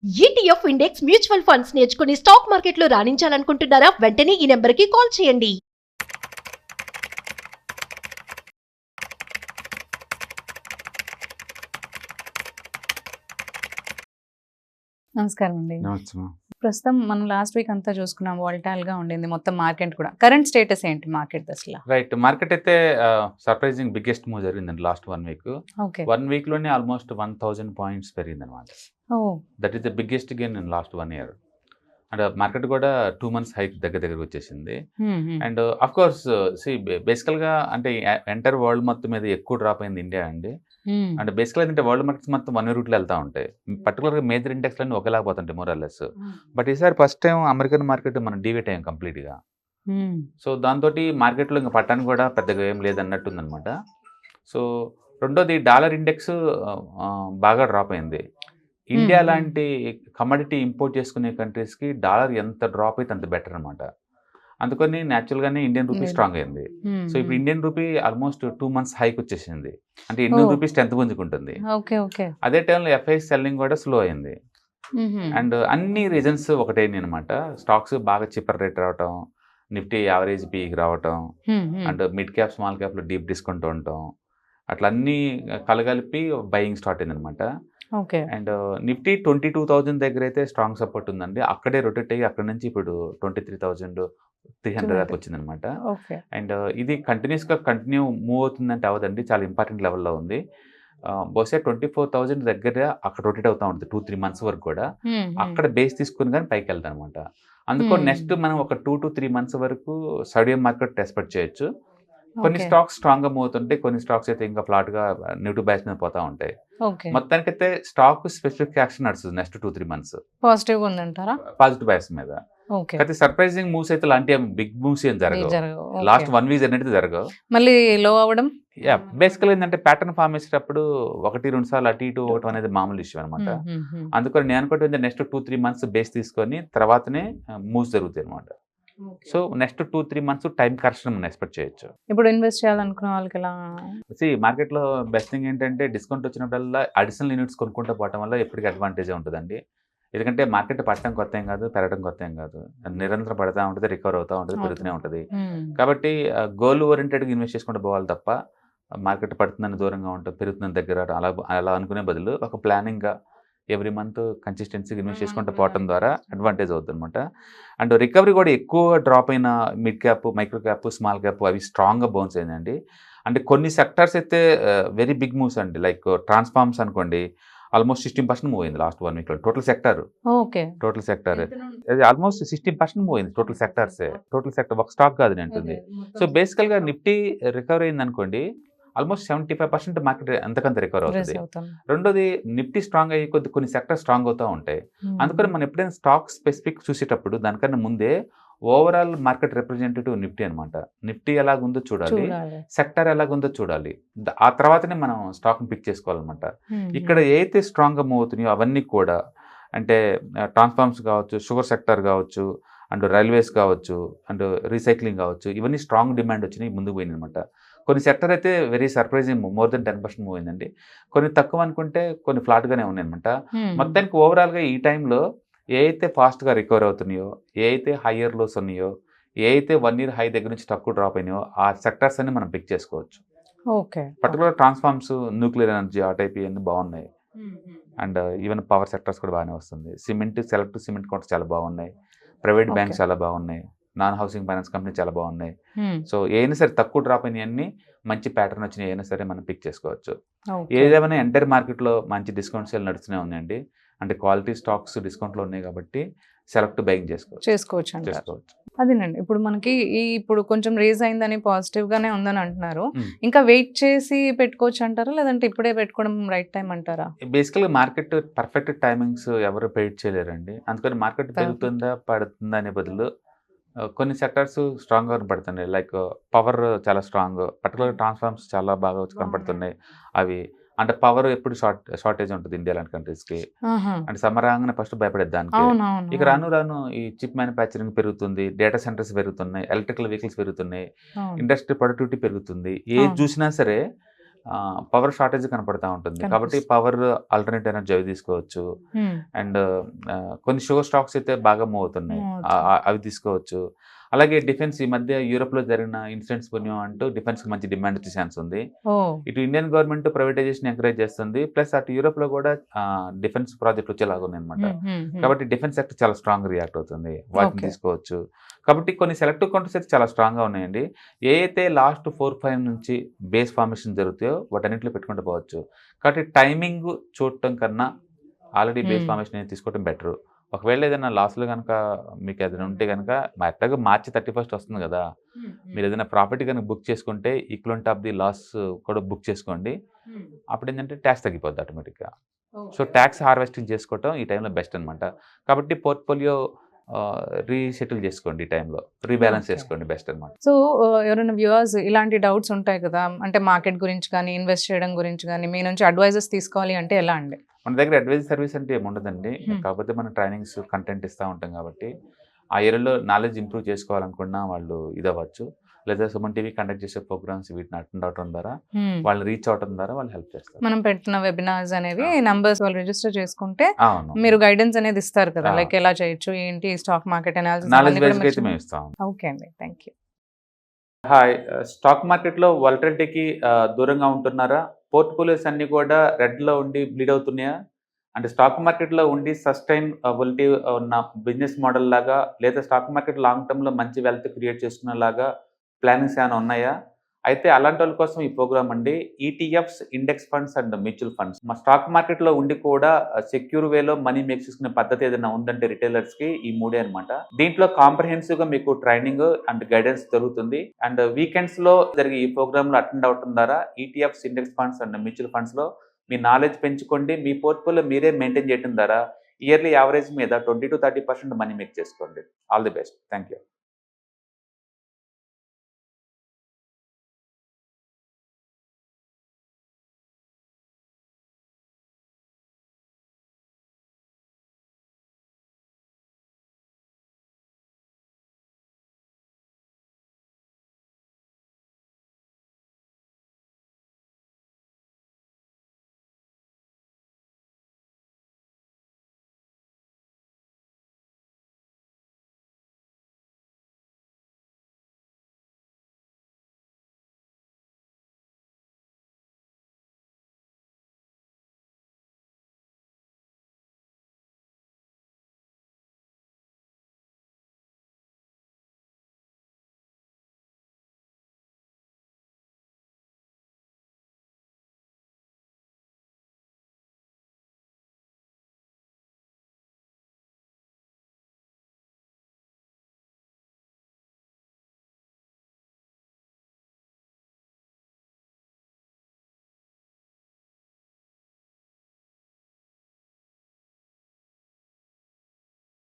ETF index mutual funds నేర్చుకుని stock మార్కెట్లో రాణించాలనుకుంటున్నారా? వెంటనే ఈ నెంబర్కి కాల్ చేయండి. నమస్కారం అండి. నమస్తే. ప్రస్తుతం మనం లాస్ట్ వీక్ అంతా చూసుకున్నాం, వాలటైల్ గా ఉండింది మొత్తం మార్కెట్ కూడా. కరెంట్ స్టేటస్ ఏంటి మార్కెట్ అసలు? రైట్, మార్కెట్ అయితే సర్ప్రైజింగ్ బిగ్గెస్ట్ మూవ్ జరిగిందండి లాస్ట్ 1 వీక్. ఓకే. 1 వీక్ లోనే ఆల్మోస్ట్ 1000 పాయింట్స్ పెరిగింది అనమాట. Oh, that is the biggest gain in last 1 year. And market కూడా 2 months హైక్ దగ్గరకు వచ్చేసింది. అండ్ అఫ్ కోర్స్ బేసికల్గా అంటే ఎంటైర్ వరల్డ్ మొత్తం మీద ఎక్కువ డ్రాప్ అయింది ఇండియా అండి. అంటే బేసికల్ ఏంటంటే వరల్డ్ మార్కెట్స్ మొత్తం 1 way రూట్లో వెళ్తూ ఉంటాయి. పర్టికులర్గా మేజర్ ఇండెక్స్ అన్ని ఒకేలాగా పోతుంటాయి మోరల్లెస్. బట్ ఈసారి ఫస్ట్ టైం అమెరికన్ మార్కెట్ మనం డివేట్ అయ్యాం కంప్లీట్గా. సో దాంతో మార్కెట్లో ఇంకా పట్టానికి కూడా పెద్దగా ఏం లేదన్నట్టు ఉందన్నమాట. సో రెండోది డాలర్ ఇండెక్స్ బాగా డ్రాప్ అయింది. ఇండియా లాంటి కమోడిటీ ఇంపోర్ట్ చేసుకునే కంట్రీస్కి డాలర్ ఎంత డ్రాప్ అయితే అంత బెటర్ అనమాట. అందుకని న్యాచురల్గానే ఇండియన్ రూపీ స్ట్రాంగ్ అయింది. సో ఇప్పుడు Indian rupee almost 2 months hike వచ్చేసింది. అంటే ఇండియన్ రూపీ స్ట్రెంత్ పుంజుకుంటుంది. అదే టైంలో ఎఫ్ఐ సెల్లింగ్ కూడా స్లో అయింది. అండ్ అన్ని రీజన్స్ ఒకటైంది అనమాట. స్టాక్స్ బాగా చీపర్ రేట్ రావటం, నిఫ్టీ యావరేజ్ పీకి రావటం, అండ్ మిడ్ క్యాప్ స్మాల్ క్యాప్లో డీప్ డిస్కౌంట్ ఉండటం, అట్లా అన్నీ కలగలిపి బయింగ్ స్టార్ట్ అయింది అనమాట. అండ్ నిఫ్టీ 22,000 దగ్గర అయితే స్ట్రాంగ్ సపోర్ట్ ఉందండి. అక్కడే రొటేట్ అయ్యి అక్కడ నుంచి ఇప్పుడు 23,300 దాకా వచ్చింది అనమాట. అండ్ ఇది కంటిన్యూ మూవ్ అవుతుందంటే అవదండి, చాలా ఇంపార్టెంట్ లెవెల్లో ఉంది. బహుశా 24,000 దగ్గర అక్కడ రొటేట్ అవుతూ ఉంటుంది 2-3 months వరకు కూడా. అక్కడ బేస్ తీసుకుని కానీ పైకి వెళ్తాం అనమాట. అందుకో నెక్స్ట్ మనం ఒక 2 to 3 months వరకు సౌడియన్ మార్కెట్ ఎక్స్పెక్ట్ చేయొచ్చు. కొన్ని స్టాక్స్ స్ట్రాంగ్గా మూవ్ అవుతుంటాయి, కొన్ని స్టాక్స్ అయితే ఇంకా ఫ్లాట్గా నెగిటివ్ బ్యాచ్ మీద పోతా ఉంటాయి. మొత్తానికైతే స్టాక్ స్పెసిఫిక్ యాక్షన్ నడుస్తుంది నెక్స్ట్ 2-3 months. పాజిటివ్ ఉందంటారా? పాజిటివ్ బ్యాచ్ మీద. అయితే సర్ప్రైజింగ్ మూవ్స్ అయితే లాంటి బిగ్ మూవ్స్ ఏం జరగవు. లాస్ట్ 1 week అనేది జరగవు. మళ్ళీ లో అవ్వడం బేసికల్ ఏంటంటే ప్యాటర్న్ ఫామ్ చేసేటప్పుడు 1-2 సార్లు అటు ఇటు ఒకటి అనేది మామూలు ఇష్యూ అనమాట. అందుకని నేను అనుకుంటే నెక్స్ట్ 2-3 months బేస్ తీసుకొని తర్వాతనే మూవ్స్ జరుగుతాయి అనమాట. So next 2-3 months time correction మనం ఎక్స్పెక్ట్ చేయొచ్చు. ఇప్పుడు ఇన్వెస్ట్ చేయాలనుకున్న వాళ్ళకి ఎలా? మార్కెట్లో బెస్ట్ థింగ్ ఏంటంటే డిస్కౌంట్ వచ్చినప్పుడల్లా అడిషనల్ యూనిట్స్ కొనుక్కుంటూ పోవడం వల్ల ఎప్పటికీ అడ్వాంటేజ్ ఉంటుందండి. ఎందుకంటే మార్కెట్ పట్టడం కొత్త ఏం కాదు, పెరగడం కొత్త ఏం కాదు. నిరంతరం పడుతూ ఉంటుంది, రికవర్ అవుతూ ఉంటుంది, పెరుగుతూనే ఉంటుంది. కాబట్టి గోల్ ఓరియంటెడ్గా ఇన్వెస్ట్ చేసుకుంటూ పోవాలి తప్ప మార్కెట్ పడుతుందని దూరంగా ఉంటుంది, పెరుగుతుందని దగ్గర అలా అనుకునే బదులు ఒక ప్లానింగ్గా ఎవ్రీ మంత్ కన్సిస్టెన్సీగా ఇన్వెస్ట్ చేసుకుంటూ పోవడం ద్వారా అడ్వాంటేజ్ అవుతుంది అనమాట. అండ్ రికవరీ కూడా ఎక్కువ డ్రాప్ అయిన mid cap, micro cap, small cap అవి స్ట్రాంగ్గా బౌన్స్ అయిందండి. అంటే కొన్ని సెక్టర్స్ అయితే వెరీ బిగ్ మూవ్స్ అండి. లైక్ ట్రాన్స్ఫార్మ్స్ అనుకోండి, ఆల్మోస్ట్ 16% మూవ్ అయింది లాస్ట్ 1 week లో. టోటల్ సెక్టర్ ఆల్మోస్ట్ 16% మూవ్ అయింది. టోటల్ సెక్టర్ ఒక స్టాక్ కాదు నేను అంటుంది. సో బేసికల్గా నిఫ్టీ రికవర్ అయింది అనుకోండి, ఆల్మోస్ట్ 75% మార్కెట్ ఎంతకంత రికవర్ అవుతుంది. రెండోది నిఫ్టీ స్ట్రాంగ్ అయ్యి కొన్ని సెక్టర్ స్ట్రాంగ్ అవుతూ ఉంటాయి. అందుకని మనం ఎప్పుడైనా స్టాక్ స్పెసిఫిక్ చూసేటప్పుడు దానికన్నా ముందే ఓవరాల్ మార్కెట్ రిప్రజెంటేటివ్ నిఫ్టీ అనమాట. నిఫ్టీ ఎలాగుందో చూడాలి, సెక్టర్ ఎలాగుందో చూడాలి, ఆ తర్వాతనే మనం స్టాక్ని పిక్ చేసుకోవాలన్నమాట. ఇక్కడ ఏదైతే స్ట్రాంగ్గా మూవ్ అవుతున్నాయో అవన్నీ కూడా అంటే ట్రాన్స్ఫార్మ్స్ కావచ్చు, షుగర్ సెక్టర్ కావచ్చు, అండ్ రైల్వేస్ కావచ్చు, అండ్ రీసైక్లింగ్ కావచ్చు, ఇవన్నీ స్ట్రాంగ్ డిమాండ్ వచ్చినాయి, ముందుకు పోయింది అనమాట. కొన్ని సెక్టర్ అయితే very surprising more than 10% move అయిందండి. కొన్ని తక్కువ అనుకుంటే కొన్ని ఫ్లాట్గానే ఉన్నాయి అనమాట. మొత్తానికి ఓవరాల్గా ఈ టైంలో ఏ అయితే ఫాస్ట్గా రికవర్ అవుతున్నాయో, ఏ అయితే హయ్యర్ లోస్ ఉన్నాయో, ఏ అయితే 1 year హై దగ్గర నుంచి తక్కువ డ్రాప్ అయినాయో ఆ సెక్టర్స్ అన్ని మనం పిక్ చేసుకోవచ్చు. పర్టికులర్ ట్రాన్స్ఫార్మ్స్, న్యూక్లియర్ ఎనర్జీ, ఆ టైప్ ఇవన్నీ బాగున్నాయి. అండ్ ఈవెన్ పవర్ సెక్టర్స్ కూడా బాగానే వస్తుంది. సెలెక్ట్ సిమెంట్ కౌంటర్స్ చాలా బాగున్నాయి, ప్రైవేట్ బ్యాంక్స్ చాలా బాగున్నాయి, నాన్ హౌసింగ్ ఫైనాన్స్ కంపెనీ చాలా బాగున్నాయి. సో ఏదైనా సరే తక్కువ డ్రాప్ అయినవన్నీ మంచి ప్యాటర్న్ వచ్చినాయి, ఏదైనా సరే మనం పిక్ చేసుకోవచ్చు. ఏదేమైనా ఎంటైర్ మార్కెట్లో మంచి డిస్కౌంట్ సేల్ నడుస్తూనే ఉన్నాయండి. అంటే క్వాలిటీ స్టాక్స్ డిస్కౌంట్లో ఉన్నాయి కాబట్టి సెలెక్ట్ బయింగ్ చేసుకోవచ్చు. అదేనండి. ఇప్పుడు మనకి ఇప్పుడు కొంచెం రేజ్ అయిందని పాజిటివ్ గానే ఉందని అంటున్నారు. ఇంకా వెయిట్ చేసి పెట్టుకోవచ్చు అంటారా, లేదంటే ఇప్పుడే పెట్టుకోవడం రైట్ టైం అంటారా? బేసికల్గా మార్కెట్ పర్ఫెక్ట్ టైమింగ్స్ ఎవరు వెయిట్ చేయలేరండి. అందుకని మార్కెట్ పెరుగుతుందా పడుతుందా అనే బదులు కొన్ని సెక్టర్స్ స్ట్రాంగ్గా కనపడుతున్నాయి. లైక్ పవర్ చాలా స్ట్రాంగ్, పర్టికులర్ ట్రాన్స్ఫార్మ్స్ చాలా బాగా కనపడుతున్నాయి. అవి అంటే పవర్ ఎప్పుడు షార్టేజ్ ఉంటుంది ఇండియా లాంటి కంట్రీస్కి. అంటే సమ్మర్ రాగానే ఫస్ట్ భయపడేది దానికి. ఇక రాను ఈ చిప్ మ్యానుఫ్యాక్చరింగ్ పెరుగుతుంది, డేటా సెంటర్స్ పెరుగుతున్నాయి, ఎలక్ట్రికల్ వెహికల్స్ పెరుగుతున్నాయి, ఇండస్ట్రీ ప్రొడక్టివిటీ పెరుగుతుంది. ఏది చూసినా సరే పవర్ షార్టేజ్ కనపడతా ఉంటుంది. కాబట్టి పవర్ ఆల్టర్నేట్ ఎనర్జీ అవి తీసుకోవచ్చు. అండ్ కొన్ని షుగర్ స్టాక్స్ అయితే బాగా మూవ్ అవుతున్నాయి, అవి తీసుకోవచ్చు. అలాగే డిఫెన్స్ ఈ మధ్య యూరోప్ లో జరిగిన ఇన్సిడెంట్స్ పుణ్యం అంటూ డిఫెన్స్ కి మంచి డిమాండ్ వచ్చే ఛాన్స్ ఉంది. ఇటు ఇండియన్ గవర్నమెంట్ ప్రైవేటైజేషన్ ఎంకరేజ్ చేస్తుంది, ప్లస్ అటు యూరోప్ లో కూడా డిఫెన్స్ ప్రాజెక్ట్ వచ్చేలాగా ఉన్నాయి అనమాట. కాబట్టి డిఫెన్స్ సెక్టర్ చాలా స్ట్రాంగ్ రియాక్ట్ అవుతుంది, వాటిని తీసుకోవచ్చు. కాబట్టి కొన్ని సెలెక్టివ్ కౌంటర్స్ అయితే చాలా స్ట్రాంగ్ గా ఉన్నాయండి. ఏ అయితే లాస్ట్ 4-5 నుంచి బేస్ ఫార్మేషన్ జరుగుతాయో వాటన్నింటిలో పెట్టుకుంటూ పోవచ్చు. కాబట్టి టైమింగ్ చూడటం కన్నా ఆల్రెడీ బేస్ ఫార్మేషన్ తీసుకోవడం బెటర్. ఒకవేళ ఏదైనా లాస్లో కనుక మీకు ఏదైనా ఉంటే కనుక ఎట్లాగో March 31 వస్తుంది కదా, మీరు ఏదైనా ప్రాఫిట్ కనుక బుక్ చేసుకుంటే ఈక్వలెంట్ ఆఫ్ ది లాస్ కూడా బుక్ చేసుకోండి. అప్పుడు ఏంటంటే ట్యాక్స్ తగ్గిపోద్ది ఆటోమేటిక్గా. సో ట్యాక్స్ హార్వెస్టింగ్ చేసుకోవటం ఈ టైంలో బెస్ట్ అనమాట. కాబట్టి పోర్ట్ఫోలియో రీసెటిల్ చేసుకోండి, ఈ టైంలో రీబ్యాలెన్స్ చేసుకోండి, బెస్ట్ అనమాట. సో ఎవరైనా వ్యూవర్స్ ఇలాంటి డౌట్స్ ఉంటాయి కదా, అంటే మార్కెట్ గురించి కానీ ఇన్వెస్ట్ చేయడం గురించి కానీ మీ నుంచి అడ్వైజెస్ తీసుకోవాలి అంటే ఎలా అండి? మన దగ్గర అడ్వైజ్ సర్వీస్ అంటే ఏముండదండి, కాకపోతే మనం ట్రైనింగ్స్ కంటెంట్ ఇస్తూ ఉంటాం కాబట్టి ఆ ఏరియాలో నాలెడ్జ్ ఇంప్రూవ్ చేసుకోవాలనుకున్నా వాళ్ళు ఇది అవ్వచ్చు. లేదా సుమన్ టీవీ కండక్ట్ చేసే ప్రోగ్రామ్స్ వీటిని అటెండ్ అవడం ద్వారా వాళ్ళు రీచ్ అవడం ద్వారా వాళ్ళు హెల్ప్ చేస్తారు. మనం పెట్టిన వెబినార్స్ అనేవి నంబర్స్ వాళ్ళు రిజిస్టర్ చేసుకుంటే మీరు గైడెన్స్ అనేది ఇస్తారు కదా, లైక్ ఎలా చేయొచ్చు ఏంటి స్టాక్ మార్కెట్ అనాలిసిస్ మేము ఇస్తాం. ఓకే అండి, థ్యాంక్ యూ. హాయ్, స్టాక్ మార్కెట్లో వాలటిలిటీకి దూరంగా ఉంటున్నారా? పోర్ట్ఫోలియోస్ అన్ని కూడా రెడ్లో ఉండి బ్లీడ్ అవుతున్నాయా? అంటే స్టాక్ మార్కెట్లో ఉండి సస్టైనబిలిటీ ఉన్న బిజినెస్ మోడల్ లాగా, లేదా స్టాక్ మార్కెట్ లాంగ్ టర్మ్లో మంచి వెల్త్ క్రియేట్ చేసుకునేలాగా ప్లానింగ్స్ ఏమైనా ఉన్నాయా? అయితే అలాంటి వాళ్ళ కోసం ఈ ప్రోగ్రామ్ అండి. ETFs, index funds and mutual funds. మా స్టాక్ మార్కెట్లో ఉండి కూడా సెక్యూర్ వేలో మనీ మేక్ చేసుకునే పద్ధతి ఏదైనా ఉందంటే రిటైలర్స్కి ఈ మూడే అనమాట. దీంట్లో కాంప్రహెన్సివ్గా మీకు ట్రైనింగ్ అండ్ గైడెన్స్ జరుగుతుంది. అండ్ వీకెండ్స్లో జరిగే ఈ ప్రోగ్రామ్లో అటెండ్ అవడం ద్వారా ETFs, index funds and mutual ఫండ్స్లో మీ నాలెడ్జ్ పెంచుకోండి. మీ పోర్ట్ఫోలియో మీరే మెయింటైన్ చేయడం ద్వారా ఇయర్లీ యావరేజ్ మీద 20 to 30% మనీ మేక్ చేసుకోండి. All the best. Thank you.